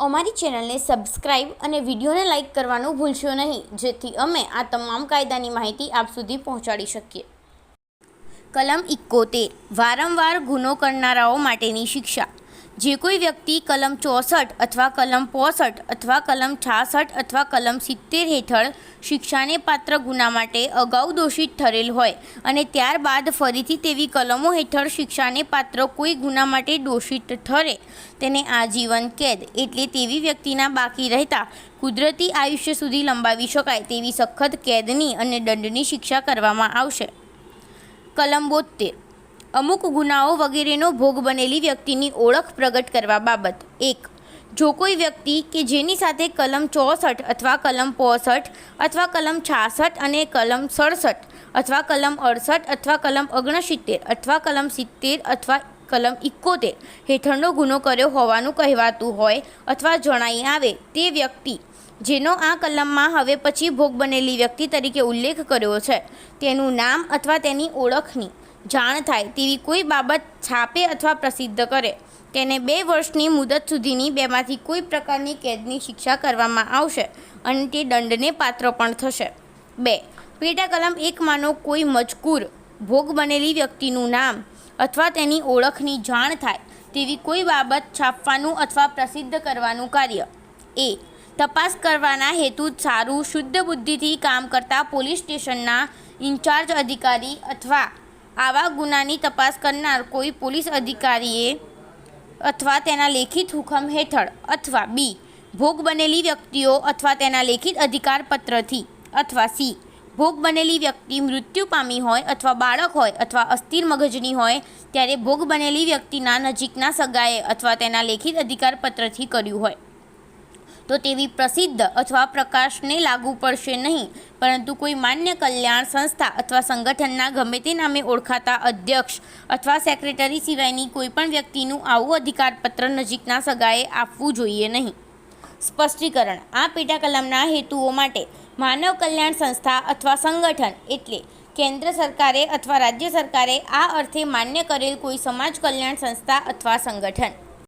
અમારી ચેનલને સબસ્ક્રાઇબ અને વિડીયોને લાઇક કરવાનું ભૂલશો નહીં, જેથી અમે આ તમામ કાયદાની માહિતી આપ સુધી પહોંચાડી શકીએ. કલમ 71 વારંવાર ગુનો કરનારાઓ માટેની શિક્ષા. જે કોઈ વ્યક્તિ કલમ 64 અથવા કલમ 65 અથવા કલમ 66 અથવા કલમ 70 હેઠળ શિક્ષાને પાત્ર ગુના માટે અગાઉ દોષિત ઠરેલ હોય અને ત્યારબાદ ફરીથી તેવી કલમો હેઠળ શિક્ષાને પાત્ર કોઈ ગુના માટે દોષિત ઠરે, તેને આજીવન કેદ એટલે તેવી વ્યક્તિના બાકી રહેતા કુદરતી આયુષ્ય સુધી લંબાવી શકાય તેવી સખત કેદની અને દંડની શિક્ષા કરવામાં આવશે. કલમ 72 અમુક ગુનાઓ વગેરેનો ભોગ બનેલી વ્યક્તિની ઓળખ પ્રગટ કરવા બાબત. 1. જો કોઈ વ્યક્તિ કે જેની સાથે કલમ 64 અથવા કલમ 65 અથવા કલમ 66 અને કલમ 67 અથવા કલમ 68 અથવા કલમ 69 અથવા કલમ 70 અથવા કલમ 71 હેઠળનો ગુનો કર્યો હોવાનું કહેવાતું હોય અથવા જણાઈ આવે, તે વ્યક્તિ જેનો આ કલમમાં હવે પછી ભોગ બનેલી વ્યક્તિ તરીકે ઉલ્લેખ કર્યો છે, તેનું નામ અથવા તેની ઓળખની જાણ થાય તેવી કોઈ બાબત છાપે અથવા પ્રસિદ્ધ કરે, તેને 2 વર્ષની મુદત સુધીની બેમાંથી કોઈ પ્રકારની કેદની શિક્ષા કરવામાં આવશે અને તે દંડને પાત્ર પણ થશે. 2. પેટા કલમ 1માંનો કોઈ મજકૂર ભોગ બનેલી વ્યક્તિનું નામ અથવા તેની ઓળખની જાણ થાય તેવી કોઈ બાબત છાપવાનું અથવા પ્રસિદ્ધ કરવાનું કાર્ય. એ. તપાસ કરવાના હેતુ સારું શુદ્ધ બુદ્ધિથી કામ કરતા પોલીસ સ્ટેશનના ઇન્ચાર્જ અધિકારી અથવા આવા ગુનાની તપાસ કરનાર કોઈ પોલીસ અધિકારીએ અથવા તેના લેખિત હુકમ હેઠળ અથવા બી. ભોગ બનેલી વ્યક્તિઓ અથવા તેના લેખિત અધિકારપત્રથી અથવા સી. ભોગ બનેલી વ્યક્તિ મૃત્યુ પામી હોય અથવા બાળક હોય અથવા અસ્થિર મગજની હોય ત્યારે ભોગ બનેલી વ્યક્તિના નજીકના સગાએ અથવા તેના લેખિત અધિકારપત્રથી કર્યું હોય તો તેવી પ્રસિદ્ધ અથવા પ્રકાશને લાગુ પડશે નહીં, પરંતુ કોઈ માન્ય કલ્યાણ સંસ્થા અથવા સંગઠનના ગમે તે નામે ઓળખાતા અધ્યક્ષ અથવા સેક્રેટરી સિવાયની કોઈપણ વ્યક્તિનું આવું અધિકારપત્ર નજીકના સગાએ આપવું જોઈએ નહીં. સ્પષ્ટીકરણ. આ પેટા કલમના હેતુઓ માટે માનવ કલ્યાણ સંસ્થા અથવા સંગઠન એટલે કેન્દ્ર સરકારે અથવા રાજ્ય સરકારે આ અર્થે માન્ય કરેલ કોઈ સમાજ કલ્યાણ સંસ્થા અથવા સંગઠન.